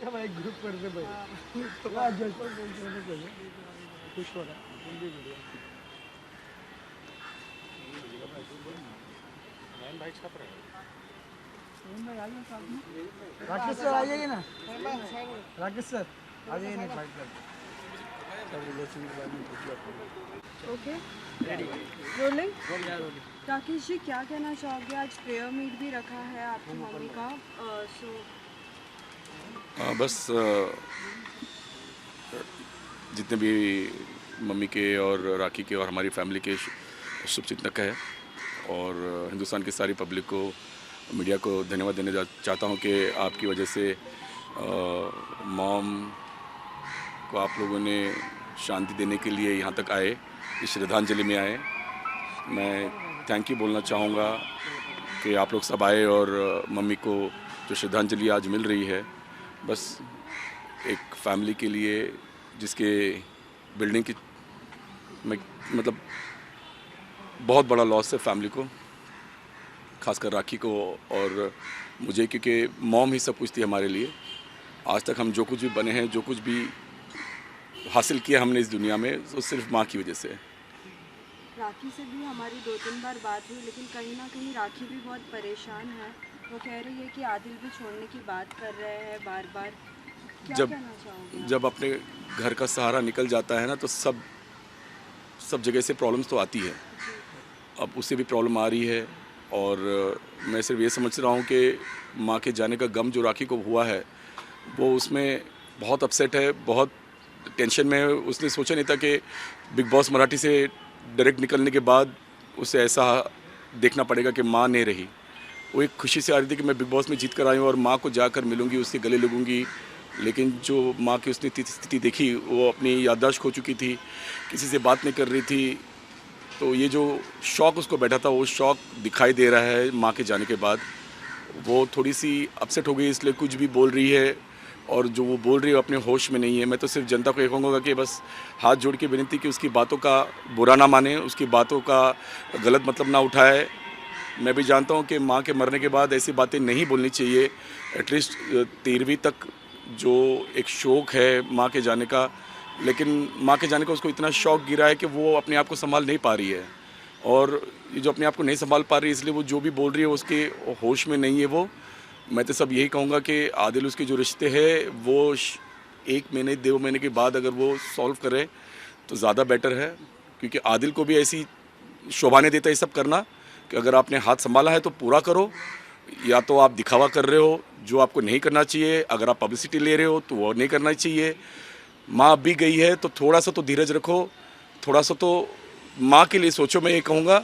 भाई ग्रुप करते भाई जयपुर खुश हो रहा है तुम भी वीडियो भाई छप रहे हैं राकेश सर आ जाइए ना राकेश सर आ जाइए ना फाइट करते ओके रोलिंग। राकेश जी क्या कहना चाहोगे, आज प्रेयर मीट भी रखा है आपकी मम्मी का, बस जितने भी मम्मी के और राखी के और हमारी फैमिली के शुभचिंतक है और हिंदुस्तान की सारी पब्लिक को, मीडिया को धन्यवाद देने चाहता हूँ कि आपकी वजह से मॉम को आप लोगों ने शांति देने के लिए यहाँ तक आए, इस श्रद्धांजलि में आए। मैं थैंक यू बोलना चाहूँगा कि आप लोग सब आए और मम्मी को जो श्रद्धांजलि आज मिल रही है, बस एक फैमिली के लिए जिसके बिल्डिंग की मतलब बहुत बड़ा लॉस है फैमिली को, खासकर राखी को और मुझे, क्योंकि मॉम ही सब कुछ थी हमारे लिए। आज तक हम जो कुछ भी बने हैं, जो कुछ भी हासिल किया हमने इस दुनिया में, तो सिर्फ माँ की वजह से। राखी से भी हमारी 2-3 बार बात हुई, लेकिन कहीं ना कहीं राखी भी बहुत परेशान है। वो कह रही है कि आदिल भी छोड़ने की बात कर रहे हैं बार बार। क्या कहना चाहोगे? जब अपने घर का सहारा निकल जाता है ना, तो सब जगह से प्रॉब्लम्स तो आती है। अब उससे भी प्रॉब्लम आ रही है और मैं सिर्फ ये समझ रहा हूँ कि माँ के जाने का गम जो राखी को हुआ है, वो उसमें बहुत अपसेट है, बहुत टेंशन में है। उसने सोचा नहीं था कि बिग बॉस मराठी से डायरेक्ट निकलने के बाद उसे ऐसा देखना पड़ेगा कि माँ नहीं रही। वो एक खुशी से आ रही थी कि मैं बिग बॉस में जीत कर आई हूँ और माँ को जाकर मिलूँगी, उसके गले लगूँगी, लेकिन जो माँ की उसने स्थिति देखी, वो अपनी याददाश्त खो चुकी थी, किसी से बात नहीं कर रही थी। तो ये जो शौक़ उसको बैठा था, वो शौक़ दिखाई दे रहा है माँ के जाने के बाद। वो थोड़ी सी अपसेट हो गई, इसलिए कुछ भी बोल रही है और जो वो बोल रही है अपने होश में नहीं है। मैं तो सिर्फ जनता को ये कहूँगा कि बस हाथ जोड़ के विनती कि उसकी बातों का बुरा ना माने, उसकी बातों का गलत मतलब ना उठाए। मैं भी जानता हूँ कि माँ के मरने के बाद ऐसी बातें नहीं बोलनी चाहिए। एटलीस्ट 13वीं तक जो एक शौक़ है माँ के जाने का, लेकिन माँ के जाने का उसको इतना शौक़ गिरा है कि वो अपने आप को संभाल नहीं पा रही है। और ये जो अपने आप को नहीं संभाल पा रही है, इसलिए वो जो भी बोल रही है उसके होश में नहीं है वो। मैं तो सब यही कहूँगा कि आदिल उसके जो रिश्ते हैं वो 1 महीने 2 महीने के बाद अगर वो सॉल्व करे तो ज़्यादा बेटर है, क्योंकि आदिल को भी ऐसी शोभा नहीं देता ये सब करना कि अगर आपने हाथ संभाला है तो पूरा करो, या तो आप दिखावा कर रहे हो जो आपको नहीं करना चाहिए। अगर आप पब्लिसिटी ले रहे हो तो वो नहीं करना चाहिए। माँ अब भी गई है तो थोड़ा सा तो धीरज रखो, थोड़ा सा तो माँ के लिए सोचो। मैं ये कहूँगा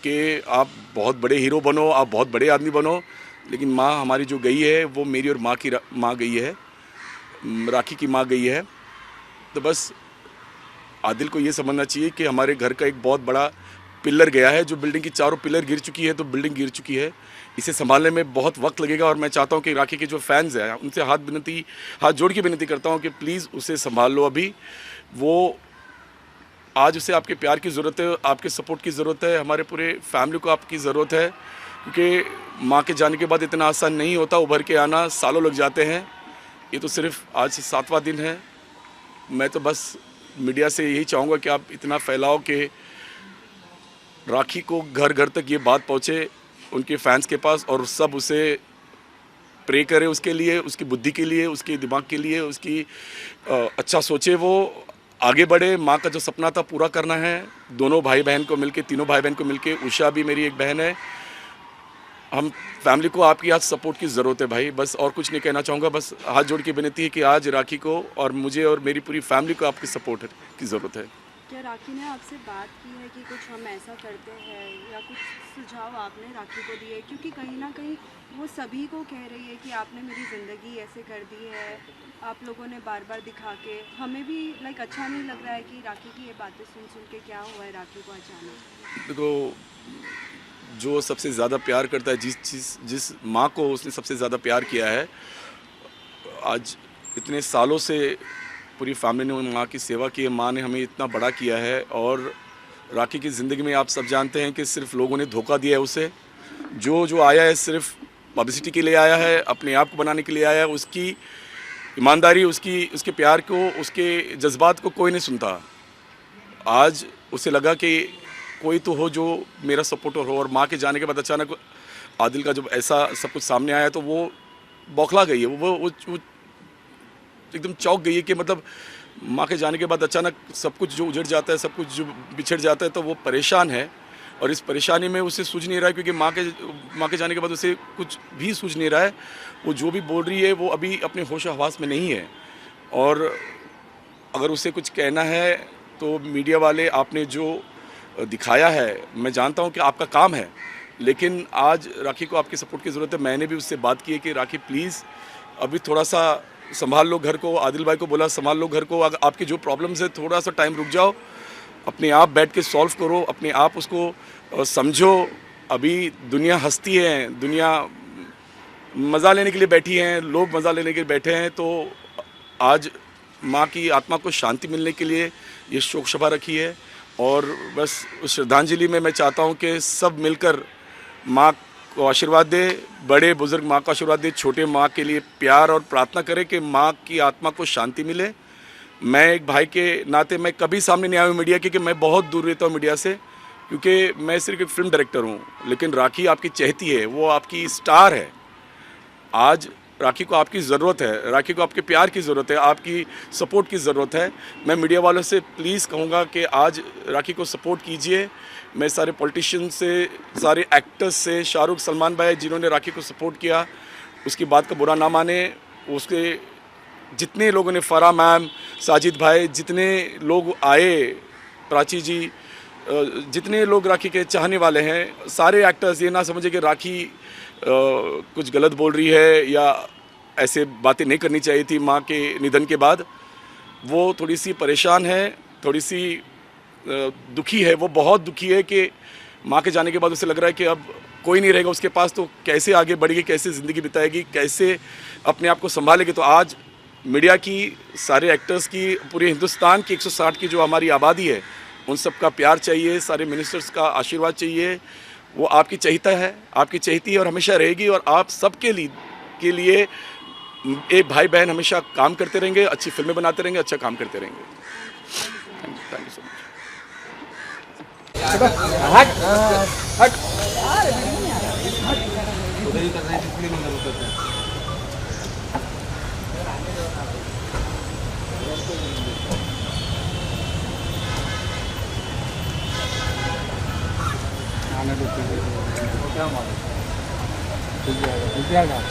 कि आप बहुत बड़े हीरो बनो, आप बहुत बड़े आदमी बनो, लेकिन माँ हमारी जो गई है वो मेरी और माँ की माँ गई है, राखी की माँ गई है। तो बस आदिल को ये समझना चाहिए कि हमारे घर का एक बहुत बड़ा पिलर गया है। जो बिल्डिंग की चारों पिलर गिर चुकी है तो बिल्डिंग गिर चुकी है, इसे संभालने में बहुत वक्त लगेगा। और मैं चाहता हूँ कि राखी के जो फैंस हैं उनसे हाथ जोड़ के विनती करता हूँ कि प्लीज़ उसे संभाल लो। अभी वो आज उसे आपके प्यार की ज़रूरत है, आपके सपोर्ट की ज़रूरत है, हमारे पूरे फैमिली को आपकी ज़रूरत है, क्योंकि माँ के जाने के बाद इतना आसान नहीं होता, उभर के आना सालों लग जाते हैं। ये तो सिर्फ आज 7वां दिन है। मैं तो बस मीडिया से यही चाहूँगा कि आप इतना फैलाओ कि राखी को घर घर तक ये बात पहुँचे, उनके फैंस के पास, और सब उसे प्रे करें उसके लिए, उसकी बुद्धि के लिए, उसके दिमाग के लिए, उसकी अच्छा सोचे, वो आगे बढ़े। माँ का जो सपना था पूरा करना है। दोनों भाई बहन को मिलके, तीनों भाई बहन को मिलके, उषा भी मेरी एक बहन है। हम फैमिली को आपकी आज सपोर्ट की ज़रूरत है भाई, बस और कुछ नहीं कहना चाहूँगा। बस हाथ जोड़ के विनती है कि आज राखी को और मुझे और मेरी पूरी फैमिली को आपकी सपोर्ट की ज़रूरत है। क्या राखी ने आपसे बात की है कि कुछ हम ऐसा करते हैं, या कुछ सुझाव आपने राखी को दिए? क्योंकि कहीं ना कहीं वो सभी को कह रही है कि आपने मेरी ज़िंदगी ऐसे कर दी है, आप लोगों ने बार बार दिखा के। हमें भी अच्छा नहीं लग रहा है कि राखी की ये बातें सुन सुन के क्या हुआ है राखी को अचानक। देखो, जो सबसे ज़्यादा प्यार करता है, जिस माँ को उसने सबसे ज़्यादा प्यार किया है, आज इतने सालों से पूरी फैमिली ने माँ की सेवा की है, माँ ने हमें इतना बड़ा किया है। और राखी की ज़िंदगी में आप सब जानते हैं कि सिर्फ लोगों ने धोखा दिया है उसे। जो आया है सिर्फ पब्लिसिटी के लिए आया है, अपने आप को बनाने के लिए आया है। उसकी ईमानदारी, उसके प्यार को, उसके जज्बात को कोई नहीं सुनता। आज उसे लगा कि कोई तो हो जो मेरा सपोर्टर हो, और माँ के जाने के बाद अचानक आदिल का जब ऐसा सब कुछ सामने आया तो वो बौखला गई है, वो एकदम चौंक गई है कि मतलब माँ के जाने के बाद अचानक सब कुछ जो उजड़ जाता है, सब कुछ जो बिछड़ जाता है, तो वो परेशान है। और इस परेशानी में उसे सूझ नहीं रहा है, क्योंकि माँ के जाने के बाद उसे कुछ भी सूझ नहीं रहा है। वो जो भी बोल रही है वो अभी अपने होश हवास में नहीं है। और अगर उसे कुछ कहना है तो मीडिया वाले, आपने जो दिखाया है, मैं जानता हूँ कि आपका काम है, लेकिन आज राखी को आपकी सपोर्ट की ज़रूरत है। मैंने भी उससे बात की है कि राखी प्लीज़ अभी थोड़ा सा संभाल लो घर को। आदिल भाई को बोला संभाल लो घर को, अगर आपकी जो प्रॉब्लम्स है थोड़ा सा टाइम रुक जाओ, अपने आप बैठ के सॉल्व करो, अपने आप उसको समझो। अभी दुनिया हंसती है, दुनिया मज़ा लेने के लिए बैठी हैं, लोग मज़ा लेने के लिए बैठे हैं। तो आज माँ की आत्मा को शांति मिलने के लिए ये शोक सभा रखी है। और बस उस श्रद्धांजलि में मैं चाहता हूँ कि सब मिलकर माँ को आशीर्वाद दे, बड़े बुजुर्ग माँ को आशीर्वाद दे, छोटे माँ के लिए प्यार और प्रार्थना करें कि माँ की आत्मा को शांति मिले। मैं एक भाई के नाते मैं कभी सामने नहीं आया हूँ मीडिया के, कि मैं बहुत दूर रहता हूँ मीडिया से, क्योंकि मैं सिर्फ एक फिल्म डायरेक्टर हूँ। लेकिन राखी आपकी चहेती है, वो आपकी स्टार है। आज राखी को आपकी ज़रूरत है, राखी को आपके प्यार की ज़रूरत है, आपकी सपोर्ट की ज़रूरत है। मैं मीडिया वालों से प्लीज़ कहूँगा कि आज राखी को सपोर्ट कीजिए। मैं सारे पॉलिटिशियन से, सारे एक्टर्स से, शाहरुख, सलमान भाई जिन्होंने राखी को सपोर्ट किया, उसकी बात का बुरा ना माने। उसके जितने लोगों ने, फराह मैम, साजिद भाई, जितने लोग आए, प्राची जी, जितने लोग राखी के चाहने वाले हैं, सारे एक्टर्स, ये ना समझे कि राखी कुछ गलत बोल रही है या ऐसे बातें नहीं करनी चाहिए थी माँ के निधन के बाद। वो थोड़ी सी परेशान है, थोड़ी सी दुखी है, वो बहुत दुखी है कि माँ के जाने के बाद उसे लग रहा है कि अब कोई नहीं रहेगा उसके पास, तो कैसे आगे बढ़ेगी, कैसे ज़िंदगी बिताएगी, कैसे अपने आप को संभालेगी। तो आज मीडिया की, सारे एक्टर्स की, पूरे हिंदुस्तान की 160 की जो हमारी आबादी है, उन सब का प्यार चाहिए, सारे मिनिस्टर्स का आशीर्वाद चाहिए। वो आपकी चहिता है, आपकी चहेती है और हमेशा रहेगी। और आप सबके के लिए एक भाई बहन हमेशा काम करते रहेंगे, अच्छी फिल्में बनाते रहेंगे, अच्छा काम करते रहेंगे। Thank you so much.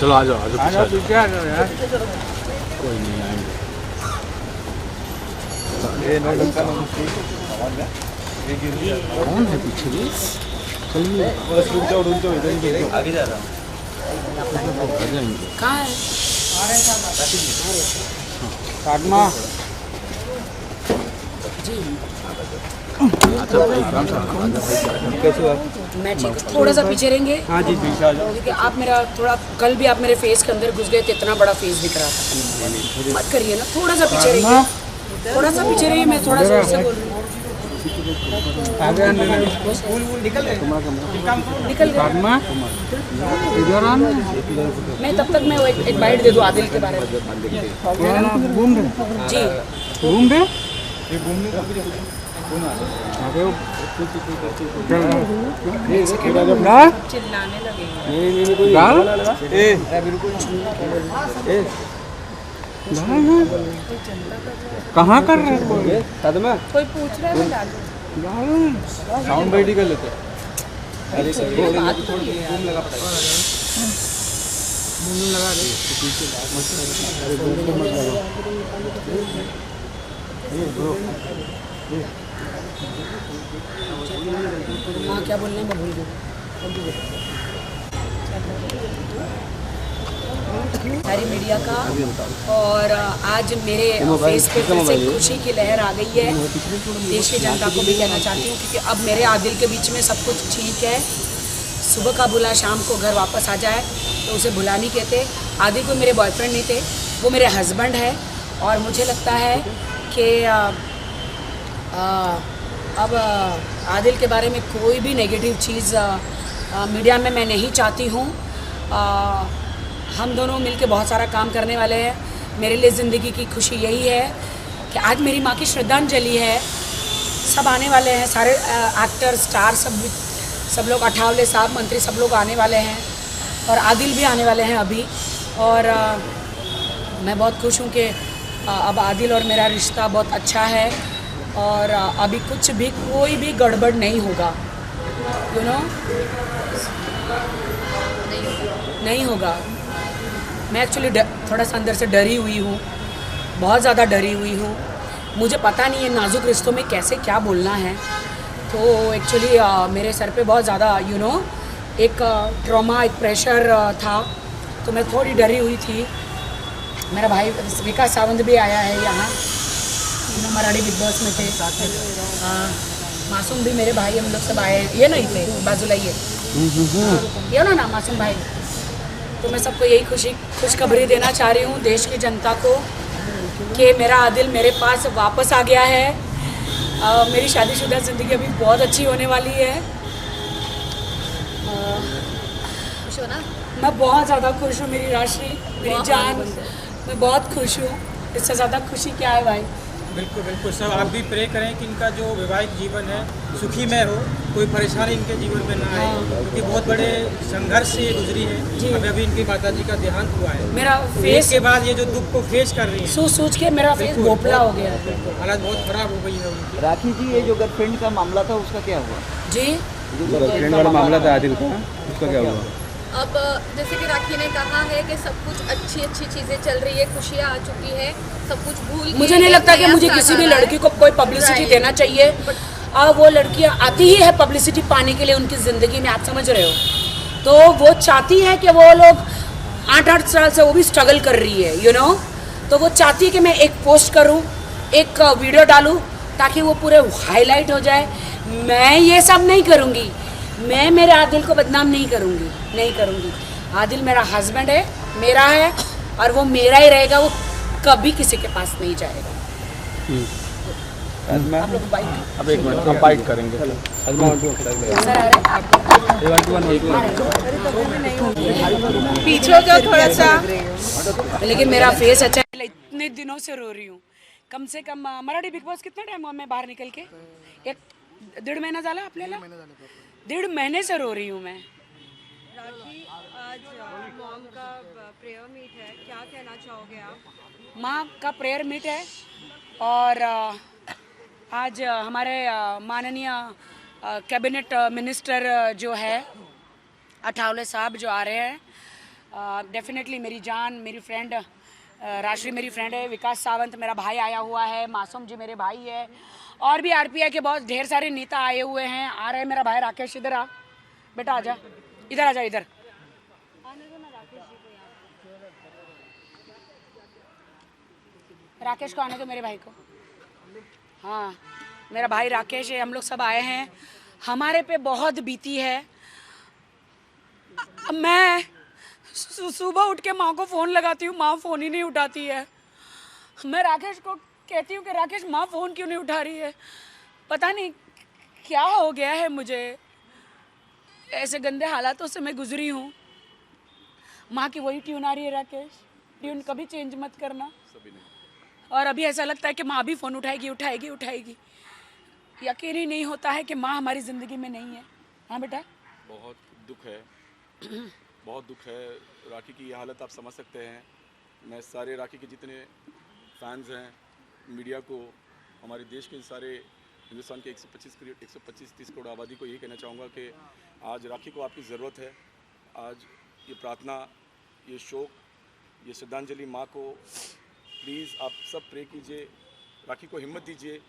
चलो आ जाओ यार कोई नहीं आएंगे। कौन है पीछे? चलिए आगे जा रहा हूँ। कहाँ है? फातिमा जी कैसे हुआ? मैं ठीक हूँ। थोड़ा सा पीछे रहेंगे। हाँ जी पीछे आ जाओ। क्योंकि आप मेरा थोड़ा, कल भी आप मेरे फेस के अंदर घुस गए थे, इतना बड़ा फेस दिख रहा था। मत करिए ना, थोड़ा सा पीछे रहिए, थोड़ा सा पीछे रहिए। मैं थोड़ा जोर से बोल रही हूँ। निकल गए। फातिमा इधर आना। मैं तब तक मैं एक बाइट दे दूँ आदिल के बारे में। घूम रहे जी घूम रहे चिल्लाने लगे। कहाँ कर रहे हो? कोई पूछ रहा है, डालो। साउंड बाइट ही कर लेते। हाँ क्या बोलने में भूल गई। सारी मीडिया का, और आज मेरे फेस पे फिर से खुशी की लहर आ गई है। देश की जनता को भी कहना चाहती हूँ, क्योंकि अब मेरे आदिल के बीच में सब कुछ ठीक है। सुबह का बुला शाम को घर वापस आ जाए, तो उसे बुला नहीं कहते। आदिल कोई मेरे बॉयफ्रेंड नहीं थे, वो मेरे हस्बैंड है। और मुझे लगता है कि अब आदिल के बारे में कोई भी नेगेटिव चीज़ मीडिया में मैं नहीं चाहती हूँ। हम दोनों मिलके बहुत सारा काम करने वाले हैं। मेरे लिए ज़िंदगी की खुशी यही है कि आज मेरी माँ की श्रद्धांजलि है। सब आने वाले हैं, सारे एक्टर स्टार सब लोग, अठावले साहब मंत्री सब लोग आने वाले हैं और आदिल भी आने वाले हैं अभी। और मैं बहुत खुश हूँ कि अब आदिल और मेरा रिश्ता बहुत अच्छा है और अभी कुछ भी कोई भी गड़बड़ नहीं होगा, यू नो, नहीं होगा। मैं एक्चुअली थोड़ा सा अंदर से डरी हुई हूँ, बहुत ज़्यादा डरी हुई हूँ। मुझे पता नहीं है नाजुक रिश्तों में कैसे क्या बोलना है। तो एक्चुअली मेरे सर पे बहुत ज़्यादा यू नो एक ट्रॉमा, एक प्रेशर था, तो मैं थोड़ी डरी हुई थी। मेरा भाई विकास सावंत भी आया है यहाँ, मराठी बिग बॉस में थे। मासूम भी मेरे भाई, हम लोग सब आए हैं। ये नहीं थे बाजूला, ये ना मासूम भाई। तो मैं सबको यही खुशखबरी देना चाह रही हूँ देश की जनता को कि मेरा आदिल मेरे पास वापस आ गया है। मेरी शादीशुदा ज़िंदगी अभी बहुत अच्छी होने वाली है। खुश हो ना? मैं बहुत ज़्यादा खुश हूँ, मेरी राशि, मेरी जान, मैं बहुत खुश हूँ। इससे ज़्यादा खुशी क्या है भाई। बिल्कुल बिल्कुल सब आप भी प्रे करें कि इनका जो वैवाहिक जीवन है सुखीमय हो, कोई परेशानी इनके जीवन में ना आए, क्योंकि बहुत बड़े संघर्ष से ये गुजरी है। अभी इनकी माताजी का देहांत हुआ है। मेरा फेस के बाद ये जो दुख को फेस कर रही है, सोच के मेरा फेस गोपला हो गया। हालत बहुत खराब हो गई है उनकी। राखी जी, ये जो गर्लफ्रेंड का मामला था उसका क्या हुआ? जी, जो गर्लफ्रेंड वाला मामला था आदिल का, उसका क्या हुआ? अब जैसे कि राखी ने कहा है कि सब कुछ अच्छी चीज़ें चल रही है, खुशियाँ आ चुकी है, सब कुछ भूल के मुझे नहीं लगता कि मुझे किसी भी लड़की को कोई पब्लिसिटी देना चाहिए। वो लड़कियां आती ही है पब्लिसिटी पाने के लिए उनकी ज़िंदगी में, आप समझ रहे हो। तो वो चाहती है कि वो लोग 8-8 साल से वो भी स्ट्रगल कर रही है, यू नो। तो वो चाहती है कि मैं एक पोस्ट करूं, एक वीडियो डालूं, ताकि वो पूरे हाईलाइट हो जाए। मैं ये सब नहीं करूंगी, मैं मेरे आदिल को बदनाम नहीं करूंगी। आदिल मेरा हस्बैंड है, मेरा है और वो मेरा ही रहेगा, वो कभी किसी के पास नहीं जाएगा। आप लोग बाइट, अब एक मिनट हम बाइट करेंगे। सर आ रहे पीछे हो जाओ थोड़ा सा। लेकिन मेरा फेस अच्छा है। इतने दिनों से रो रही हूँ, कम से कम मराठी बिग बॉस कितना टाइम हुआ मैं बाहर निकल के? 1-1.5 महिना झाला आपल्याला? 1.5 महीने से रो रही हूँ मैं। राखी, आज मॉम का प्रेयर मीट है, क्या कहना चाहोगे आप? माँ का प्रेयर मीट है और आज हमारे माननीय कैबिनेट मिनिस्टर जो है अठावले साहब जो आ रहे हैं। डेफिनेटली मेरी जान, मेरी फ्रेंड राशि मेरी फ्रेंड है, विकास सावंत मेरा भाई आया हुआ है, मासूम जी मेरे भाई है, और भी आरपीआई के बहुत ढेर सारे नेता आए हुए हैं। आ रहे हैं मेरा भाई राकेश, इधर आ बेटा, आजा इधर, आजा इधर। राकेश को आने दो, मेरे भाई को। हाँ, मेरा भाई राकेश है, हम लोग सब आए हैं। हमारे पे बहुत बीती है। मैं सुबह उठ के माँ को फ़ोन लगाती हूँ, माँ फ़ोन ही नहीं उठाती है। मैं राकेश को कहती हूँ कि राकेश माँ फ़ोन क्यों नहीं उठा रही है, पता नहीं क्या हो गया है मुझे। ऐसे गंदे हालातों से मैं गुजरी हूँ। माँ की वही ट्यून आ रही है, राकेश ट्यून कभी चेंज मत करना। और अभी ऐसा लगता है कि माँ भी फ़ोन उठाएगी। यकीन ही नहीं होता है कि माँ हमारी ज़िंदगी में नहीं है। हाँ बेटा, बहुत दुख है, बहुत दुख है। राखी की ये हालत आप समझ सकते हैं। मैं सारे राखी के जितने फैंस हैं, मीडिया को, हमारे देश के सारे हिंदुस्तान के 125-130 करोड़ आबादी को यही कहना चाहूँगा कि आज राखी को आपकी ज़रूरत है। आज ये प्रार्थना, ये शोक, ये श्रद्धांजलि माँ को, प्लीज़ आप सब प्रे कीजिए, राखी को हिम्मत दीजिए।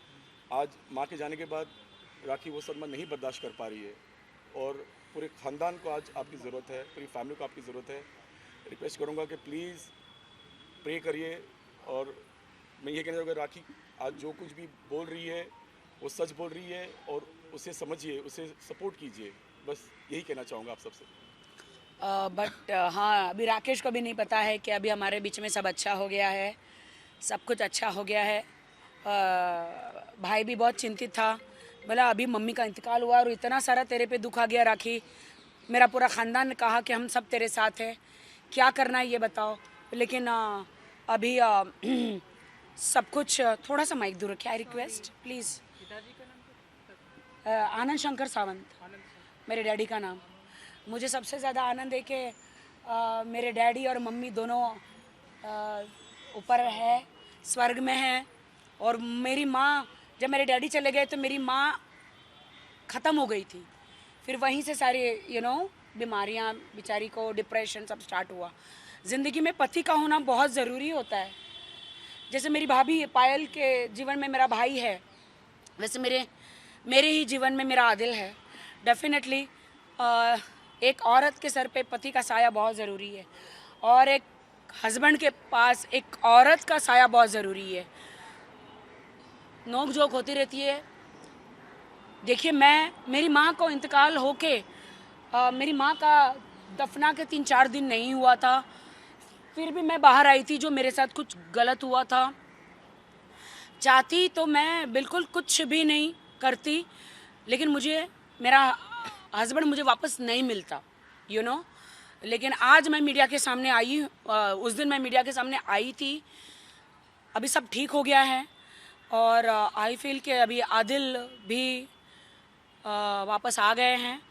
आज माँ के जाने के बाद राखी वो सदमा नहीं बर्दाश्त कर पा रही है और पूरे ख़ानदान को आज आपकी ज़रूरत है, पूरी फैमिली को आपकी ज़रूरत है। रिक्वेस्ट करूँगा कि प्लीज़ प्रे करिए। और मैं ये कहना चाहूँगा, राखी आज जो कुछ भी बोल रही है वो सच बोल रही है और उसे समझिए, उसे सपोर्ट कीजिए, बस यही कहना चाहूँगा आप सबसे। बट हाँ, अभी राकेश को भी नहीं पता है कि अभी हमारे बीच में सब अच्छा हो गया है, सब कुछ अच्छा हो गया है। भाई भी बहुत चिंतित था, बोला अभी मम्मी का इंतकाल हुआ और इतना सारा तेरे पे दुख आ गया राखी। मेरा पूरा ख़ानदान ने कहा कि हम सब तेरे साथ हैं, क्या करना है ये बताओ। लेकिन अभी सब कुछ थोड़ा सा माइक दूर रखिए, I request please. Anand Shankar Sawant मेरे डैडी का नाम। मुझे सबसे ज़्यादा आनंद है कि मेरे डैडी और मम्मी दोनों ऊपर है, स्वर्ग में हैं, और मेरी माँ, जब मेरे डैडी चले गए तो मेरी माँ ख़त्म हो गई थी। फिर वहीं से सारी बीमारियाँ, बेचारी को डिप्रेशन सब स्टार्ट हुआ। ज़िंदगी में पति का होना बहुत ज़रूरी होता है। जैसे मेरी भाभी पायल के जीवन में मेरा भाई है, वैसे मेरे ही जीवन में मेरा आदिल है। डेफिनेटली एक औरत के सर पे पति का साया बहुत ज़रूरी है, और एक हस्बैंड के पास एक औरत का साया बहुत ज़रूरी है। नोक झोंक होती रहती है। देखिए, मेरी माँ को इंतकाल होके मेरी माँ का दफना के 3-4 दिन नहीं हुआ था, फिर भी मैं बाहर आई थी। जो मेरे साथ कुछ गलत हुआ था, चाहती तो मैं बिल्कुल कुछ भी नहीं करती, लेकिन मेरा हस्बैंड मुझे वापस नहीं मिलता, लेकिन आज मैं मीडिया के सामने आई, उस दिन मैं मीडिया के सामने आई थी। अभी सब ठीक हो गया है, और आई फील कि अभी आदिल भी वापस आ गए हैं,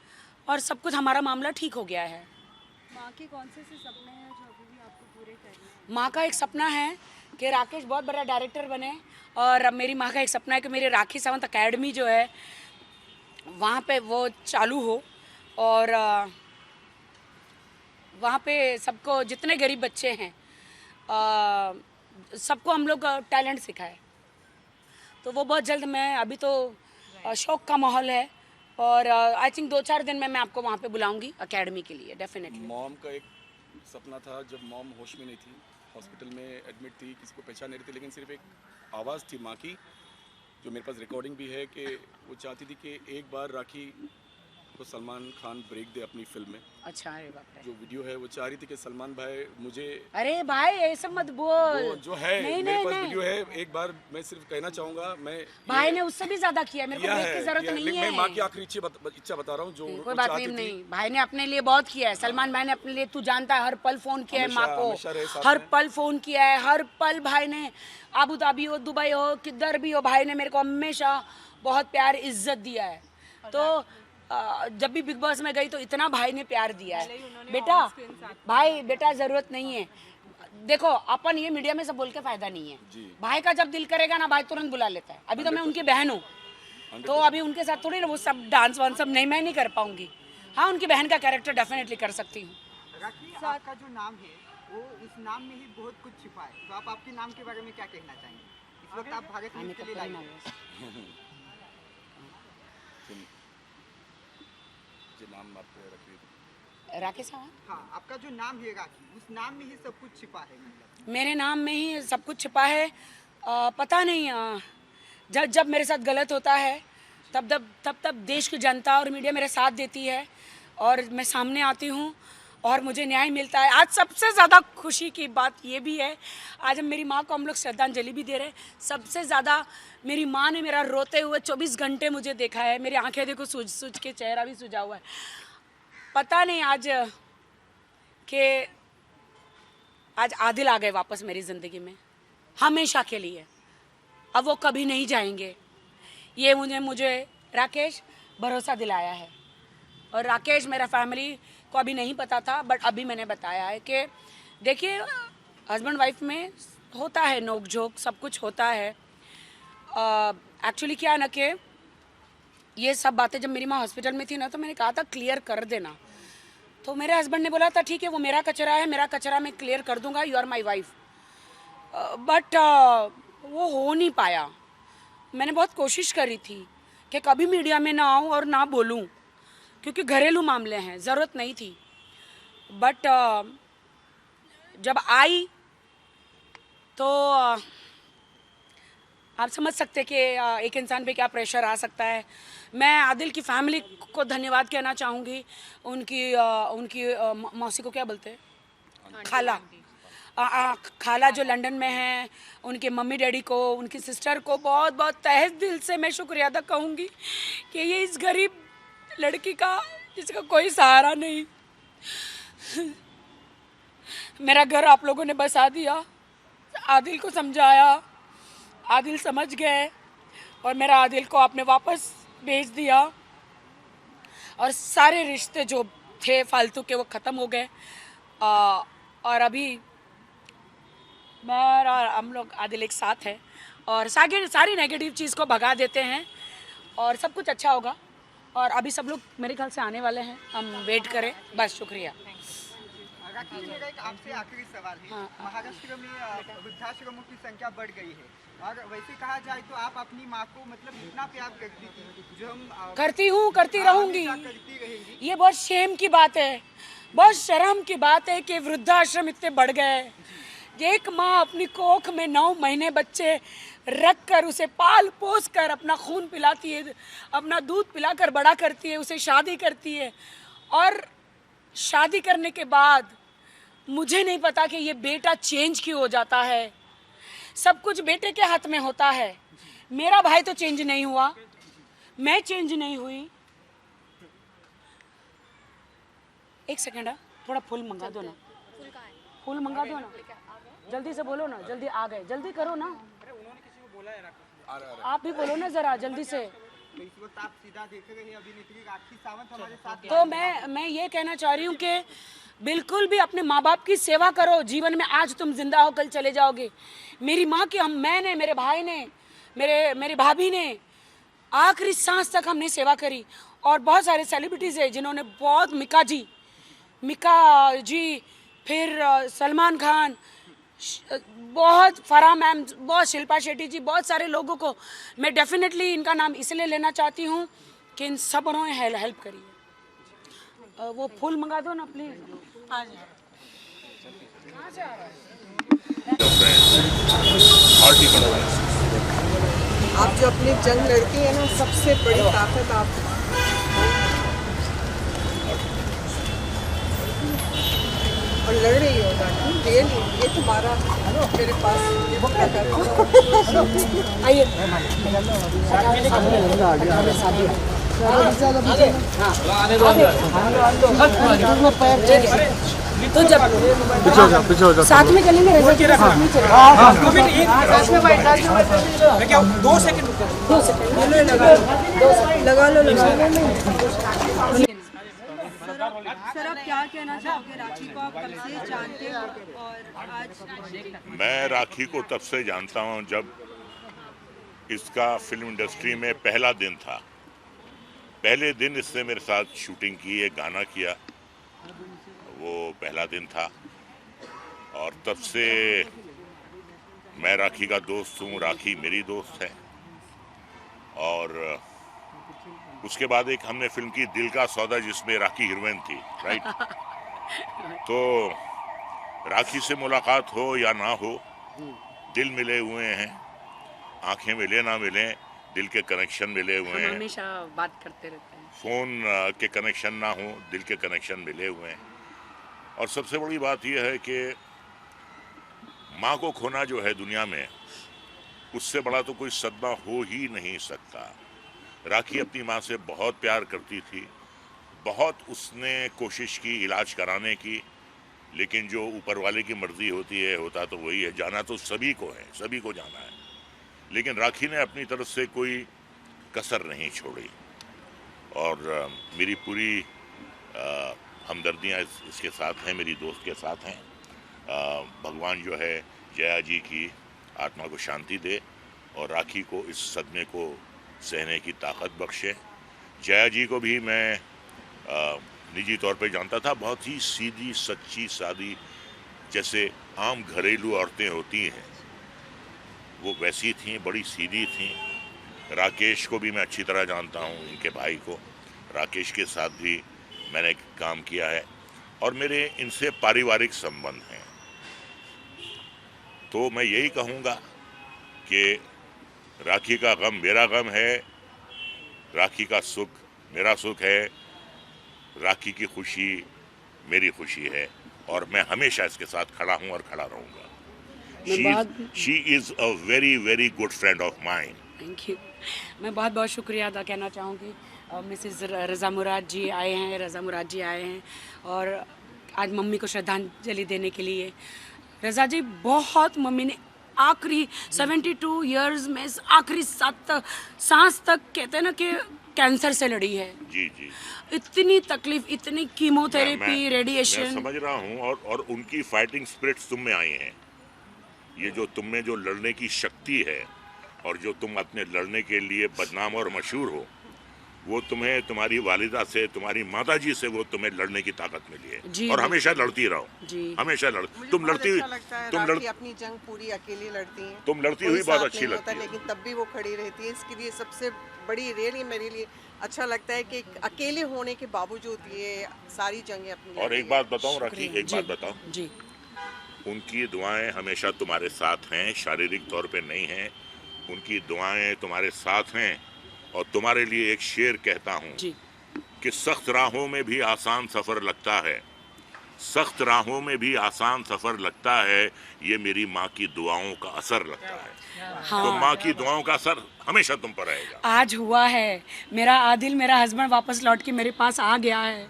और सब कुछ हमारा मामला ठीक हो गया है। माँ के कौन से सपने हैं जो अभी भी आपको पूरे करने हैं? माँ का एक सपना है कि राकेश बहुत बड़ा डायरेक्टर बने, और अब मेरी माँ का एक सपना है कि मेरे राखी सावंत अकेडमी जो है वहाँ पे वो चालू हो, और वहाँ पे सबको, जितने गरीब बच्चे हैं सबको हम लोग टैलेंट सिखाए। तो वो बहुत जल्द, मैं अभी तो शौक का माहौल है, और आई थिंक 2-4 दिन में मैं आपको वहाँ पे बुलाऊंगी एकेडमी के लिए, डेफिनेटली। मॉम का एक सपना था, जब मॉम होश में नहीं थी, हॉस्पिटल में एडमिट थी, किसी को पहचान नहीं रही थी, लेकिन सिर्फ एक आवाज़ थी माँ की, जो मेरे पास रिकॉर्डिंग भी है, कि वो चाहती थी कि एक बार राखी को सलमान खान ब्रेक दे अपनी फिल्म में। अच्छा, अरे बाप रे। जो वीडियो है वो चाह रही थी कि सलमान भाई मुझे, अरे भाई ऐसा मत बोल। जो है मेरे पास वीडियो है, एक बार मैं सिर्फ कहना चाहूँगा, मैं भाई ने उससे भी ज्यादा किया, मेरे को ब्रेक की जरूरत नहीं है। मैं माँ की आखिरी इच्छा बता रहा हूँ, जो कोई बात नहीं, भाई ने अपने लिए बहुत किया है। सलमान भाई ने अपने लिए, तू जानता है, हर पल फोन किया है माँ को, हर पल फोन किया है, हर पल भाई ने, अबू धाबी हो, दुबई हो, किधर भी हो, भाई ने मेरे को हमेशा बहुत प्यार इज्जत दिया है। तो जब भी बिग बॉस में गई तो इतना भाई ने प्यार दिया है। बेटा ज़रूरत नहीं है। देखो, अपन ये मीडिया में सब बोल के फायदा नहीं है। भाई का जब दिल करेगा ना, भाई तुरंत बुला लेता है। अभी तो मैं उनकी बहन हूँ, तो अभी उनके साथ थोड़ी ना वो सब डांस वांस सब नहीं, मैं नहीं कर पाऊंगी। हाँ, उनकी बहन का कैरेक्टर डेफिनेटली कर सकती हूँ। राखी, आपका जो नाम है वो, उस नाम में ही बहुत कुछ छिपा है, तो आप आपके नाम के बारे में क्या कहना चाहेंगे? इस वक्त आप भारत न्यूज़ के लिए लाइव हैं। नाम आप रखिए, राकेश सावंत। हाँ, आपका जो नाम है राखी, उस नाम में ही सब कुछ छिपा है। मतलब मेरे नाम में ही सब कुछ छिपा है। पता नहीं, जब मेरे साथ गलत होता है तब देश की जनता और मीडिया मेरे साथ देती है, और मैं सामने आती हूँ और मुझे न्याय मिलता है। आज सबसे ज़्यादा खुशी की बात ये भी है, आज हम मेरी माँ को हम लोग श्रद्धांजलि भी दे रहे हैं। सबसे ज़्यादा मेरी माँ ने मेरा रोते हुए 24 घंटे मुझे देखा है। मेरी आंखें देखो सूज के, चेहरा भी सूजा हुआ है। पता नहीं आज आदिल आ गए वापस मेरी ज़िंदगी में, हमेशा के लिए। अब वो कभी नहीं जाएंगे, ये मुझे राकेश भरोसा दिलाया है। और राकेश, मेरा फैमिली को अभी नहीं पता था, बट अभी मैंने बताया है कि देखिए, हस्बैंड वाइफ में होता है नोक झोंक, सब कुछ होता है। एक्चुअली क्या ना कि ये सब बातें जब मेरी माँ हॉस्पिटल में थी ना, तो मैंने कहा था क्लियर कर देना। तो मेरे हस्बैंड ने बोला था ठीक है, वो मेरा कचरा है, मेरा कचरा मैं क्लियर कर दूंगा, you are my wife. But वो हो नहीं पाया। मैंने बहुत कोशिश करी थी कि कभी मीडिया में ना आऊँ और ना बोलूँ, क्योंकि घरेलू मामले हैं, ज़रूरत नहीं थी। बट जब आई तो आप समझ सकते कि एक इंसान पे क्या प्रेशर आ सकता है। मैं आदिल की फैमिली को धन्यवाद कहना चाहूँगी। उनकी मौसी को क्या बोलते हैं, खाला जो लंदन में है, उनके मम्मी डैडी को, उनकी सिस्टर को बहुत बहुत तहे दिल से मैं शुक्रिया अदा कहूँगी कि ये इस गरीब लड़की का, जिसका कोई सहारा नहीं, मेरा घर आप लोगों ने बसा दिया। आदिल को समझाया, आदिल समझ गए और मेरा आदिल को आपने वापस भेज दिया और सारे रिश्ते जो थे फालतू के वो ख़त्म हो गए। और अभी मैं और हम लोग आदिल एक साथ है और सारी नेगेटिव चीज़ को भगा देते हैं और सब कुछ अच्छा होगा। और अभी सब लोग मेरे ख्याल से आने वाले हैं, हम वेट करें बस। शुक्रिया। राखी, मेरा एक आपसे आखिरी सवाल है। महाराष्ट्र में वृद्धाश्रमों की संख्या बढ़ गई है और वैसे कहा जाए तो आप अपनी माँ को मतलब इतना प्यार करती थी, जो हम करती हूँ, करती रहूँगी। करती रहेंगी। ये बहुत शेम की बात है, बहुत शर्म की बात है कि वृद्धाश्रम इतने बढ़ गए। एक माँ अपनी कोख में 9 महीने बच्चे रख कर उसे पाल पोस कर अपना खून पिलाती है, अपना दूध पिलाकर बड़ा करती है, उसे शादी करती है और शादी करने के बाद मुझे नहीं पता कि ये बेटा चेंज क्यों हो जाता है। सब कुछ बेटे के हाथ में होता है। मेरा भाई तो चेंज नहीं हुआ, मैं चेंज नहीं हुई। एक सेकेंड, थोड़ा फूल मंगा दो ना, फूल मंगा दो ना, जल्दी से बोलो ना, जल्दी आ गए, जल्दी करो ना। आप भी बोलो ना जरा जल्दी से। इस वक्त आप सीधा देख रहे हैं अभिनेत्री राखी सावंत हमारे साथ। तो मैं ये कहना चाह रही हूँ कि बिल्कुल भी अपने माँ बाप की सेवा करो। जीवन में आज तुम जिंदा हो, कल चले जाओगे। मेरी माँ की मैंने, मेरे भाई ने, मेरी भाभी ने आखिरी सांस तक हमने सेवा करी। और बहुत सारे सेलिब्रिटीज़ हैं जिन्होंने बहुत, मिका जी, फिर सलमान खान, बहुत फराह मैम, बहुत शिल्पा शेट्टी जी, बहुत सारे लोगों को मैं डेफिनेटली इनका नाम इसलिए लेना चाहती हूँ कि इन सब उन्होंने हेल्प करी है। वो फूल मंगा दो ना प्लीज़। हाँ जी। आप जो अपनी जंग लड़ती है ना, सबसे बड़ी ताकत आप और लड़ रही हो रियली। ये तुम्हारा मेरे पास आइए। तो जब साथ में चलेंगे, दो सेकंड लगा लो। सर आप क्या कहना चाहोगे? राखी को आप कब से जानते हो और आज? मैं राखी को तब से जानता हूं जब इसका फिल्म इंडस्ट्री में पहला दिन था। पहले दिन इसने मेरे साथ शूटिंग की, एक गाना किया, वो पहला दिन था। और तब से मैं राखी का दोस्त हूँ, राखी मेरी दोस्त है। और उसके बाद एक हमने फिल्म की दिल का सौदा, जिसमें राखी हीरोइन थी, राइट। तो राखी से मुलाकात हो या ना हो, दिल मिले हुए हैं, आंखें मिले ना मिले, दिल के कनेक्शन मिले हुए हैं। हमेशा बात करते रहते हैं। फोन के कनेक्शन ना हो, दिल के कनेक्शन मिले हुए हैं। और सबसे बड़ी बात यह है कि माँ को खोना जो है दुनिया में, उससे बड़ा तो कोई सदमा हो ही नहीं सकता। राखी अपनी माँ से बहुत प्यार करती थी, बहुत उसने कोशिश की इलाज कराने की, लेकिन जो ऊपर वाले की मर्जी होती है, होता तो वही है। जाना तो सभी को है, सभी को जाना है, लेकिन राखी ने अपनी तरफ से कोई कसर नहीं छोड़ी। और मेरी पूरी हमदर्दियाँ इसके साथ हैं, मेरी दोस्त के साथ हैं। भगवान जो है जया जी की आत्मा को शांति दे और राखी को इस सदमे को सहने की ताकत बख्शे। जया जी को भी मैं निजी तौर पे जानता था, बहुत ही सीधी सच्ची सादी, जैसे आम घरेलू औरतें होती हैं वो वैसी थीं, बड़ी सीधी थीं। राकेश को भी मैं अच्छी तरह जानता हूँ, इनके भाई को। राकेश के साथ भी मैंने काम किया है और मेरे इनसे पारिवारिक संबंध हैं। तो मैं यही कहूँगा कि राखी का गम मेरा गम है, राखी का सुख मेरा सुख है, राखी की खुशी मेरी खुशी है और मैं हमेशा इसके साथ खड़ा हूँ और खड़ा रहूँगा। She is a very very good friend of mine. Thank you. मैं बहुत बहुत शुक्रिया अदा कहना चाहूँगी। मिसेस रज़ा मुराद जी आए हैं, रज़ा मुराद जी आए हैं और आज मम्मी को श्रद्धांजलि देने के लिए। रज़ा जी बहुत, मम्मी ने आखिरी 72 इयर्स में आखिरी सांस तक कहते हैं ना कि कैंसर से लड़ी है। जी जी, इतनी तकलीफ, इतनी कीमोथेरेपी, रेडिएशन। मैं समझ रहा हूँ, और उनकी फाइटिंग स्पिरिट्स तुम में आई हैं। ये जो तुम में जो लड़ने की शक्ति है और जो तुम अपने लड़ने के लिए बदनाम और मशहूर हो, वो तुम्हें तुम्हारी वालिदा से, तुम्हारी माताजी से, वो तुम्हें लड़ने की ताकत मिली है। और हमेशा लड़ती रहो, हमेशा तुम लड़ती, अपनी जंग पूरी अकेली लड़ती हैं। तुम लड़ती हुई बहुत अच्छी लगती है, लेकिन तब भी वो खड़ी रहती है। इसके लिए सबसे बड़ी रियली मेरे लिए अच्छा लगता है कि अकेले होने के बावजूद ये सारी जंगें अपनी। और एक बात बताऊं राखी, एक बात बताऊं जी, उनकी दुआएं हमेशा तुम्हारे साथ हैं, शारीरिक तौर पे नहीं हैं। उनकी दुआएं तुम्हारे साथ हैं। और तुम्हारे लिए एक शेर कहता हूँ कि सख्त राहों में भी आसान सफ़र लगता है, सख्त राहों में भी आसान सफ़र लगता है, ये मेरी माँ की दुआओं का असर लगता है। हाँ। तो माँ की दुआओं का असर हमेशा तुम पर रहेगा। आज हुआ है, मेरा आदिल, मेरा हस्बैंड वापस लौट के मेरे पास आ गया है।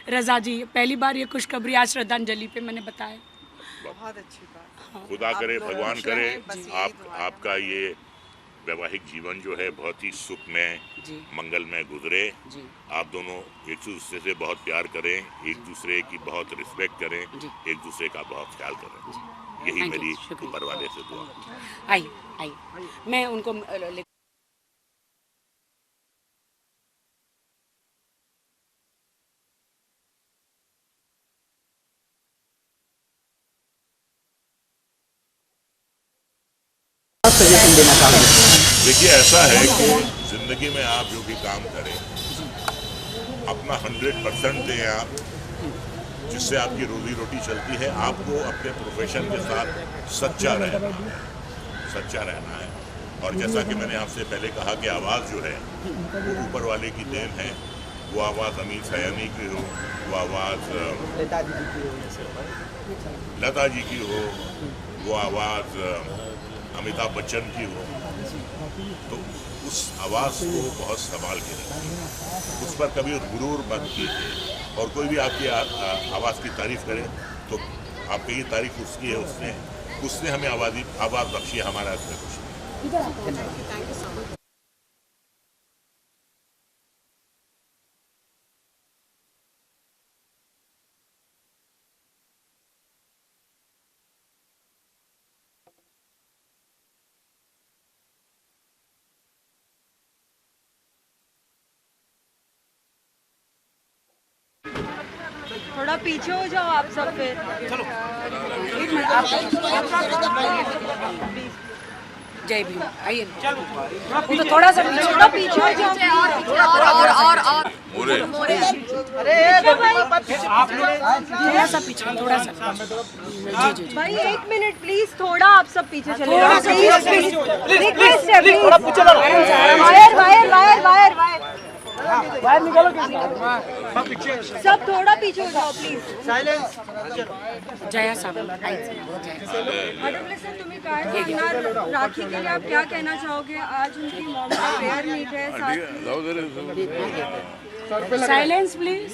रजा जी, पहली बार ये खुशखबरी आज श्रद्धांजलि पे मैंने बताया। बहुत अच्छी बात। खुदा करे, भगवान करे आपका ये वैवाहिक जीवन जो है बहुत ही सुखमय, मंगलमय गुजरे। आप दोनों एक दूसरे से बहुत प्यार करें, एक दूसरे की बहुत रिस्पेक्ट करें, एक दूसरे का बहुत ख्याल करें। यही मेरी ऊपर वाले से दुआ। आई मैं उनको सजेशन देना चाहूँगा। देखिए, ऐसा है कि ज़िंदगी में आप जो भी काम करें अपना 100% दें आप, जिससे आपकी रोजी रोटी चलती है। आपको अपने प्रोफेशन के साथ सच्चा रहना है। और जैसा कि मैंने आपसे पहले कहा कि आवाज़ जो है वो ऊपर वाले की देन है। वो आवाज़ अमीर सयानी की हो, वो आवाज़ लता जी की हो, वो आवाज़ अमिताभ बच्चन की हो, तो उस आवाज़ को बहुत संभाल के रखिए, उस पर कभी गुरूर मत कीजिए। और कोई भी आपकी आवाज़ की तारीफ़ करे तो आप कहिए तारीफ़ उसकी है, उसने हमें आवाज़ बख्शी, हमारा इसमें कुछ नहीं। थोड़ा पीछे हो जाओ आप सब फिर। जय भीम, आइए। वो तो थोड़ा सा पीछे हो जाओ। और थोड़ा सा पीछे, थोड़ा सा। जी। भाई 1 मिनट प्लीज, थोड़ा आप सब पीछे चले जाओ प्लीज। वायर निकालो, सब थोड़ा पीछे हो जाओ प्लीज। साइलेंस। जया साहब, तुम्हें राखी के लिए आप क्या कहना चाहोगे? आज उनकी मॉम का प्रेयर मीट है। Silence please.